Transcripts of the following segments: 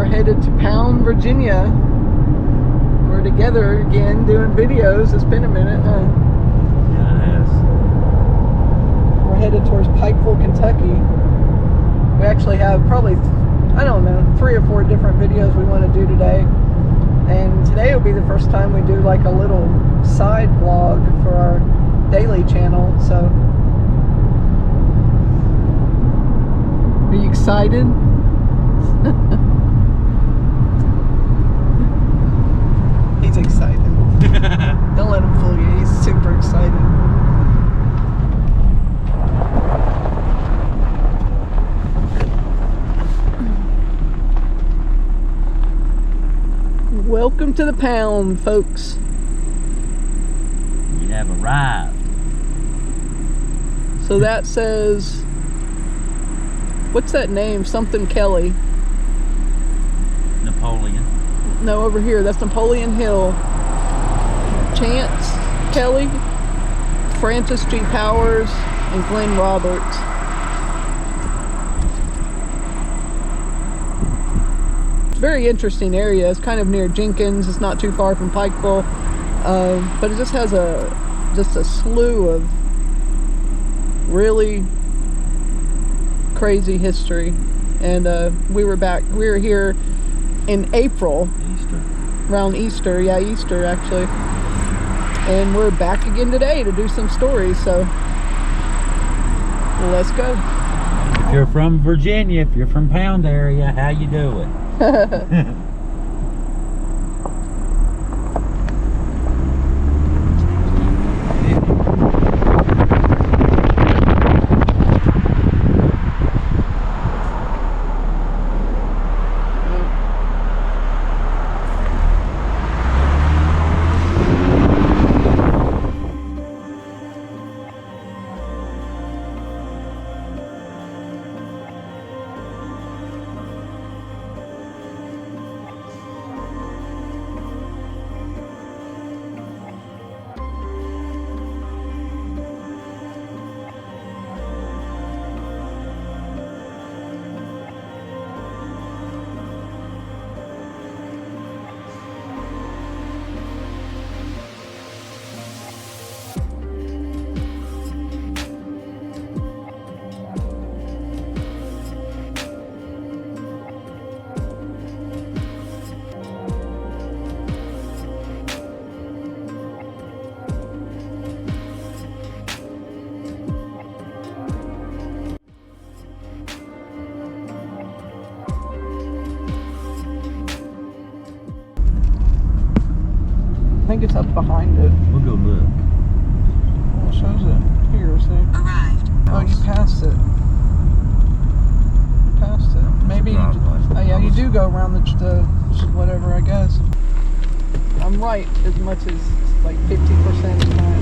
are headed to Pound, Virginia. We're together again doing videos. It's been a minute, huh? Yeah, it has. We're headed towards Pikeville, Kentucky. We actually have probably, I don't know, 3 or 4 different videos we want to do today. And today will be the first time we do like a little side vlog for our daily channel. So, are you excited? He's excited. Don't let him fool you. He's super excited. Welcome to the Pound, folks. We have arrived. So that says, what's that name? Something Kelly. Napoleon. No, over here. That's Napoleon Hill. Chance Kelly, Francis G. Powers, and Glenn Roberts. It's a very interesting area. It's kind of near Jenkins. It's not too far from Pikeville, but it just has a slew of really crazy history. And we were here in April. Easter. Around Easter, yeah, Easter actually. And we're back again today to do some stories, so let's go. If you're from Virginia, if you're from Pound area, how you doing? I think it's up behind it. We'll go look. Well, it shows it here, see? Arrived. Oh, you passed it. You passed it. Maybe, oh yeah, you do go around the whatever, I guess. I'm right as much as like 50% of the time.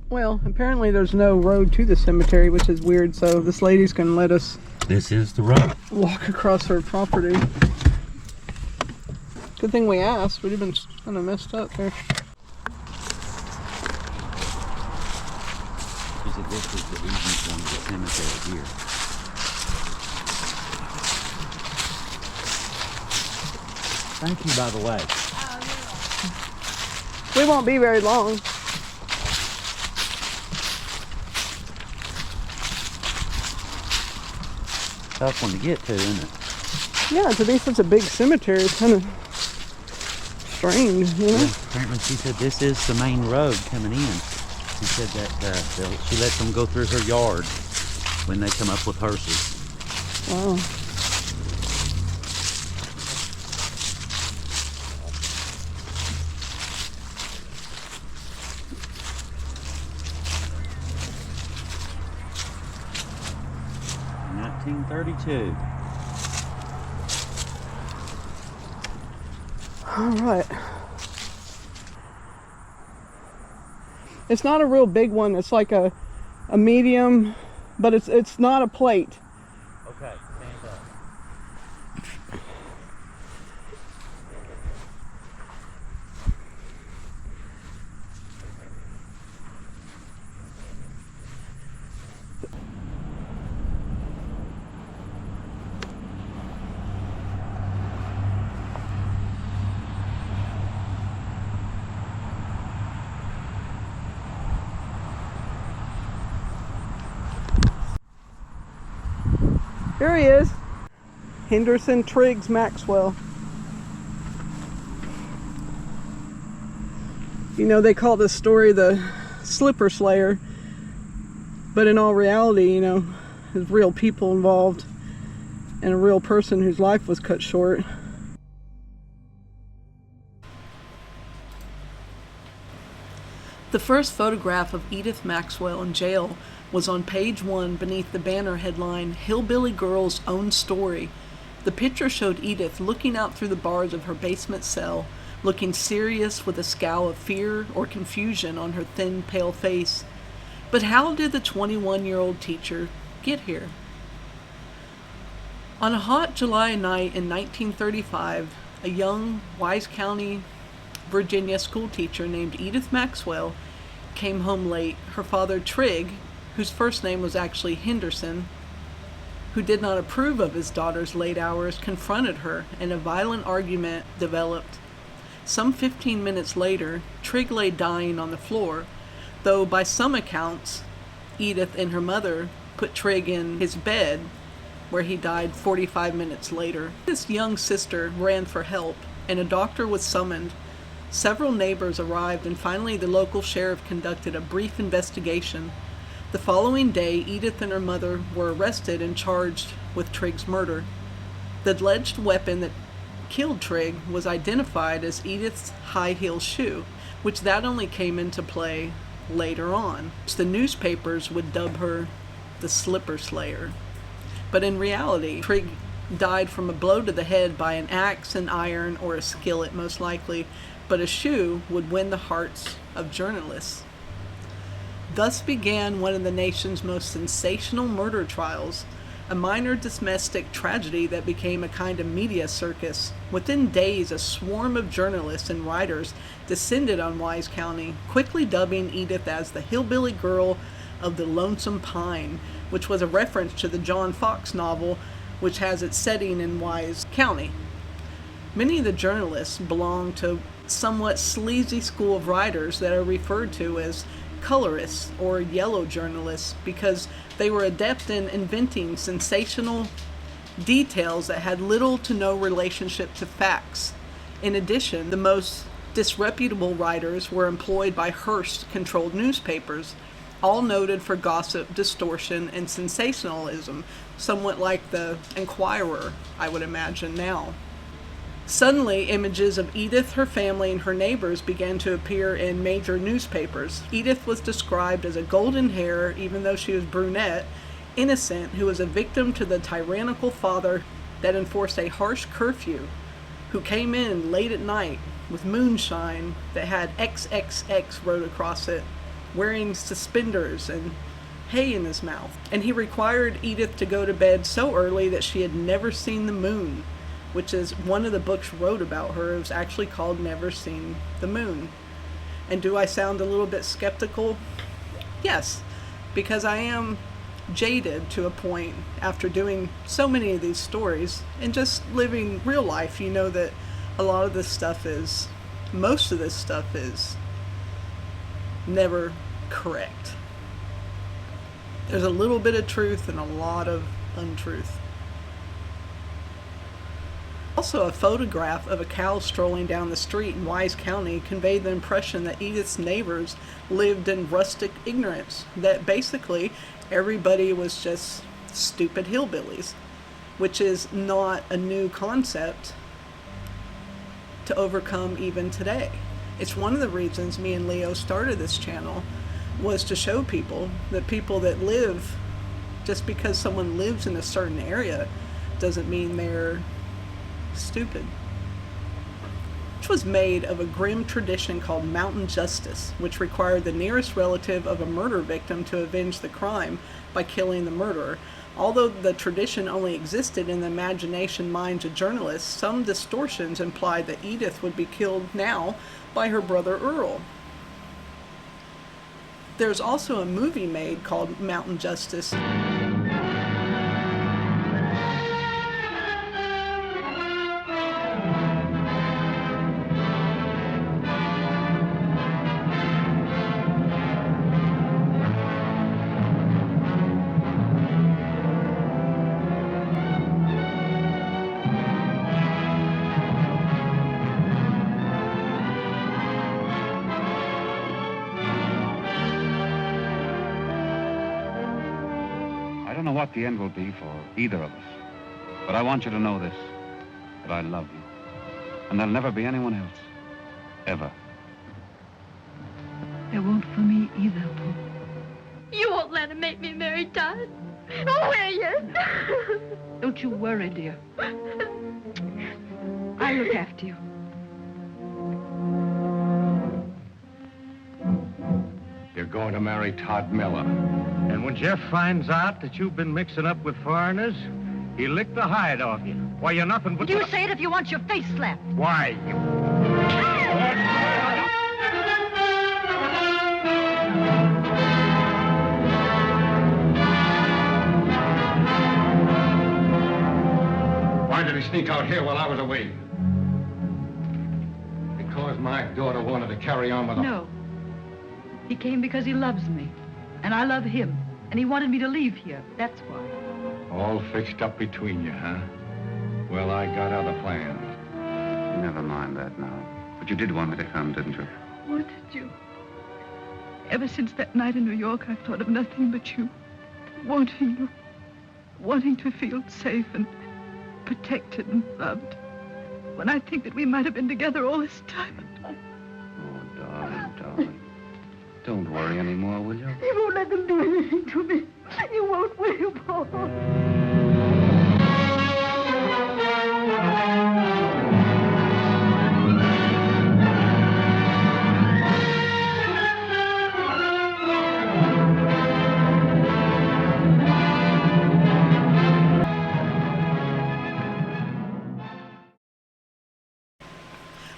Well, apparently there's no road to the cemetery, which is weird, so this lady's gonna let us This is the road. walk across her property. Good thing we asked. We'd have been kind of messed up there. She said this is the easiest one to the cemetery here. Thank you, by the way. We won't be very long. Tough one to get to, isn't it? Yeah, to be such a big cemetery is kind of strange, you know? Yeah, apparently she said this is the main road coming in. She said that she lets them go through her yard when they come up with hearses. Wow. 1932. All right. It's not a real big one. It's like a medium, but it's not a plate. Okay, stand up. Here he is. Trigg Maxwell. You know, they call this story the Slipper Slayer, but in all reality, you know, there's real people involved and a real person whose life was cut short. The first photograph of Edith Maxwell in jail was on page 1 beneath the banner headline, "Hillbilly Girl's Own Story." The picture showed Edith looking out through the bars of her basement cell, looking serious with a scowl of fear or confusion on her thin, pale face. But how did the 21-year-old teacher get here? On a hot July night in 1935, a young Wise County, Virginia schoolteacher named Edith Maxwell came home late. Her father, Trigg, whose first name was actually Henderson, who did not approve of his daughter's late hours, confronted her, and a violent argument developed. Some 15 minutes later, Trigg lay dying on the floor, though by some accounts, Edith and her mother put Trigg in his bed, where he died 45 minutes later. His young sister ran for help, and a doctor was summoned. Several neighbors arrived, and finally the local sheriff conducted a brief investigation. The following day, Edith and her mother were arrested and charged with Trigg's murder. The alleged weapon that killed Trigg was identified as Edith's high heel shoe, which that only came into play later on. The newspapers would dub her the Slipper Slayer. But in reality, Trigg died from a blow to the head by an axe, an iron, or a skillet most likely, but a shoe would win the hearts of journalists. Thus began one of the nation's most sensational murder trials, a minor domestic tragedy that became a kind of media circus. Within days, a swarm of journalists and writers descended on Wise County, quickly dubbing Edith as the Hillbilly Girl of the Lonesome Pine, which was a reference to the John Fox novel, which has its setting in Wise County. Many of the journalists belonged to somewhat sleazy school of writers that are referred to as colorists or yellow journalists, because they were adept in inventing sensational details that had little to no relationship to facts. In addition, the most disreputable writers were employed by Hearst-controlled newspapers, all noted for gossip, distortion, and sensationalism, somewhat like the Enquirer, I would imagine now. Suddenly, images of Edith, her family, and her neighbors began to appear in major newspapers. Edith was described as a golden hair, even though she was brunette, innocent, who was a victim to the tyrannical father that enforced a harsh curfew, who came in late at night with moonshine that had XXX wrote across it, wearing suspenders and hay in his mouth. And he required Edith to go to bed so early that she had never seen the moon, which is one of the books wrote about her. It was actually called Never Seen the Moon. And do I sound a little bit skeptical? Yes, because I am jaded to a point after doing so many of these stories and just living real life. You know that a lot of this stuff is, most of this stuff is never correct. There's a little bit of truth and a lot of untruth. Also, a photograph of a cow strolling down the street in Wise County conveyed the impression that Edith's neighbors lived in rustic ignorance, that basically everybody was just stupid hillbillies, which is not a new concept to overcome even today. It's one of the reasons me and Leo started this channel, was to show people that live Just because someone lives in a certain area doesn't mean they're stupid. Which was made of a grim tradition called mountain justice, which required the nearest relative of a murder victim to avenge the crime by killing the murderer. Although the tradition only existed in the imagination minds of journalists, some distortions implied that Edith would be killed now by her brother Earl. There's also a movie made called Mountain Justice. I don't know what the end will be for either of us, but I want you to know this, that I love you, and there'll never be anyone else, ever. There won't for me either, Paul. You won't let him make me marry Todd. Oh, will you? Don't you worry, dear. I'll look after you. You're going to marry Todd Miller. And when Jeff finds out that you've been mixing up with foreigners, he'll lick the hide off you. Why, you're nothing but... You say it if you want your face slapped. Why, you... Why did he sneak out here while I was away? Because my daughter wanted to carry on with him. No. He came because he loves me, and I love him, and he wanted me to leave here. That's why. All fixed up between you, huh? Well, I got other plans. Never mind that now. But you did want me to come, didn't you? Wanted you. Ever since that night in New York, I've thought of nothing but you. Wanting you. Wanting to feel safe and protected and loved. When I think that we might have been together all this time. Oh, darling, darling. Don't worry anymore, will you? You won't let them do anything to me. You won't, will you, Paul?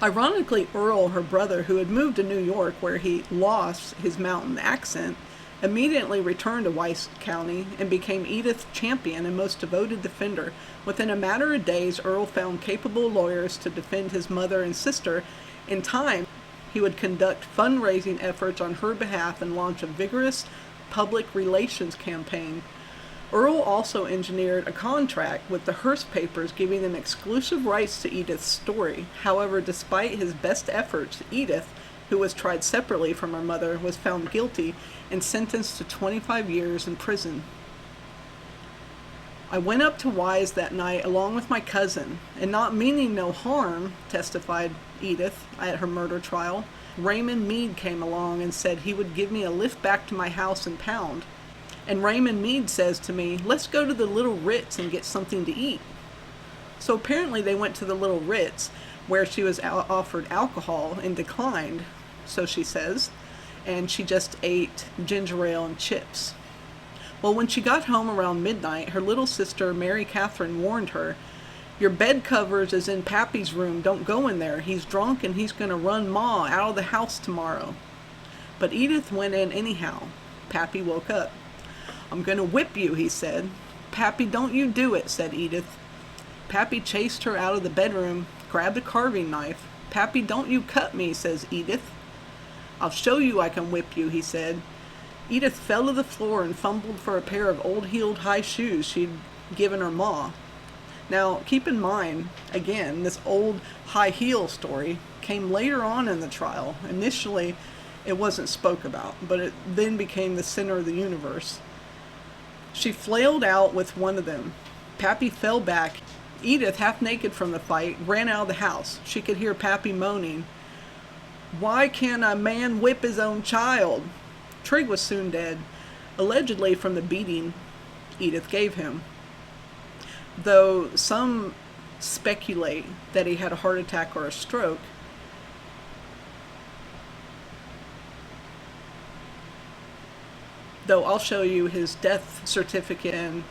Ironically, Earl, her brother, who had moved to New York where he lost his mountain accent, immediately returned to Weiss County and became Edith's champion and most devoted defender. Within a matter of days, Earl found capable lawyers to defend his mother and sister. In time, he would conduct fundraising efforts on her behalf and launch a vigorous public relations campaign. Earl also engineered a contract with the Hearst papers giving them exclusive rights to Edith's story. However, despite his best efforts, Edith, who was tried separately from her mother, was found guilty and sentenced to 25 years in prison. I went up to Wise that night along with my cousin, and not meaning no harm, testified Edith at her murder trial. Raymond Meade came along and said he would give me a lift back to my house in Pound. And Raymond Meade says to me, let's go to the Little Ritz and get something to eat. So apparently they went to the Little Ritz, where she was offered alcohol and declined, so she says, and she just ate ginger ale and chips. Well, when she got home around midnight, her little sister, Mary Catherine, warned her, your bed covers is in Pappy's room, don't go in there. He's drunk and he's going to run Ma out of the house tomorrow. But Edith went in anyhow. Pappy woke up. I'm going to whip you, he said. Pappy, don't you do it, said Edith. Pappy chased her out of the bedroom, grabbed a carving knife. Pappy, don't you cut me, says Edith. I'll show you I can whip you, he said. Edith fell to the floor and fumbled for a pair of old-heeled high shoes she'd given her ma. Now, keep in mind, again, this old high heel story came later on in the trial. Initially, it wasn't spoke about, but it then became the center of the universe. She flailed out with one of them. Pappy fell back. Edith, half naked from the fight, ran out of the house. She could hear Pappy moaning, why can't a man whip his own child? Trigg was soon dead, allegedly from the beating Edith gave him. Though some speculate that he had a heart attack or a stroke, though I'll show you his death certificate and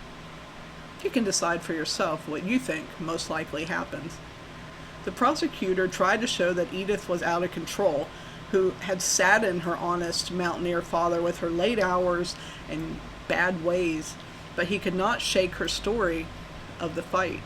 you can decide for yourself what you think most likely happened. The prosecutor tried to show that Edith was out of control, who had saddened her honest mountaineer father with her late hours and bad ways, but he could not shake her story of the fight.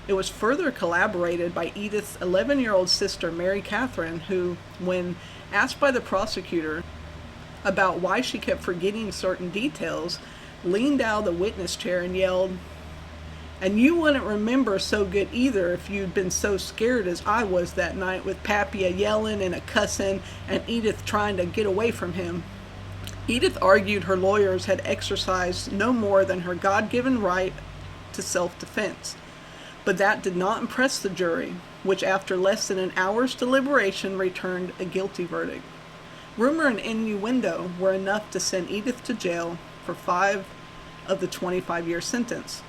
It was further collaborated by Edith's 11-year-old sister, Mary Catherine, who, when asked by the prosecutor about why she kept forgetting certain details, leaned out of the witness chair and yelled, "And you wouldn't remember so good either if you'd been so scared as I was that night with Pappy a-yelling and a-cussing and Edith trying to get away from him." Edith argued her lawyers had exercised no more than her God-given right to self-defense. But that did not impress the jury, which after less than an hour's deliberation returned a guilty verdict. Rumor and innuendo were enough to send Edith to jail for 5 of the 25-year sentence.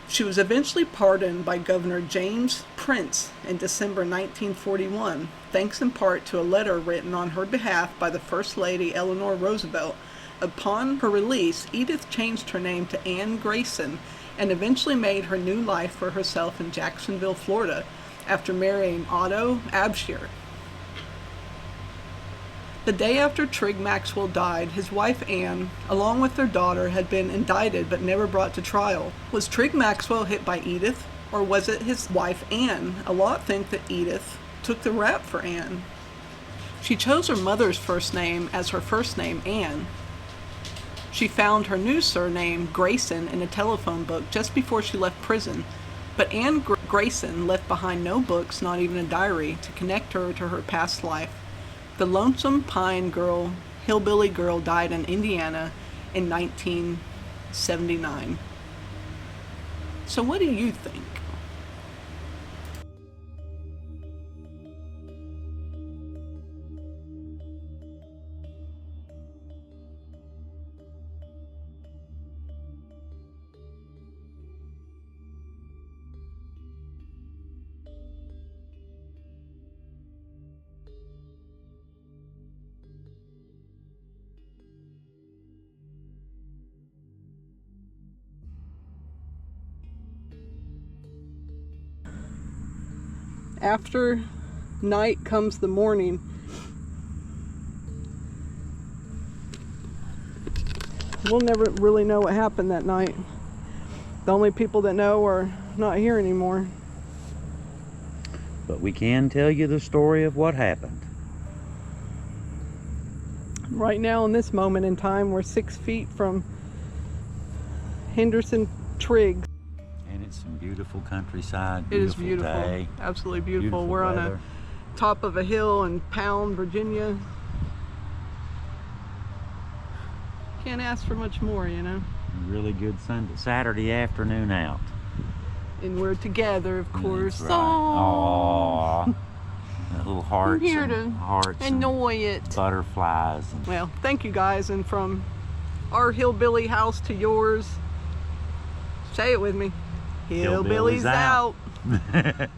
She was eventually pardoned by Governor James Prince in December 1941, thanks in part to a letter written on her behalf by the First Lady Eleanor Roosevelt. Upon her release, Edith changed her name to Anne Grayson and eventually made her new life for herself in Jacksonville, Florida, after marrying Otto Abshier. The day after Trigg Maxwell died, his wife Anne, along with their daughter, had been indicted but never brought to trial. Was Trigg Maxwell hit by Edith, or was it his wife Anne? A lot think that Edith took the rap for Anne. She chose her mother's first name as her first name, Anne. She found her new surname, Grayson, in a telephone book just before she left prison, but Anne Grayson left behind no books, not even a diary, to connect her to her past life. The Lonesome Pine Girl, Hillbilly Girl, died in Indiana in 1979. So what do you think? After night comes the morning. We'll never really know what happened that night. The only people that know are not here anymore. But we can tell you the story of what happened. Right now, in this moment in time, we're 6 feet from Henderson Trigg. And it's some beautiful countryside. It is beautiful. Day. Absolutely beautiful. Beautiful We're on weather. a top of a hill in Pound, Virginia. Can't ask for much more, you know. A really good Saturday afternoon out. And we're together, of course. That's right. Aww. That little hearts, I'm here and to hearts annoy it. Butterflies. And Well, thank you guys, and from our hillbilly house to yours, say it with me. Hillbilly's Hillbilly's out. out.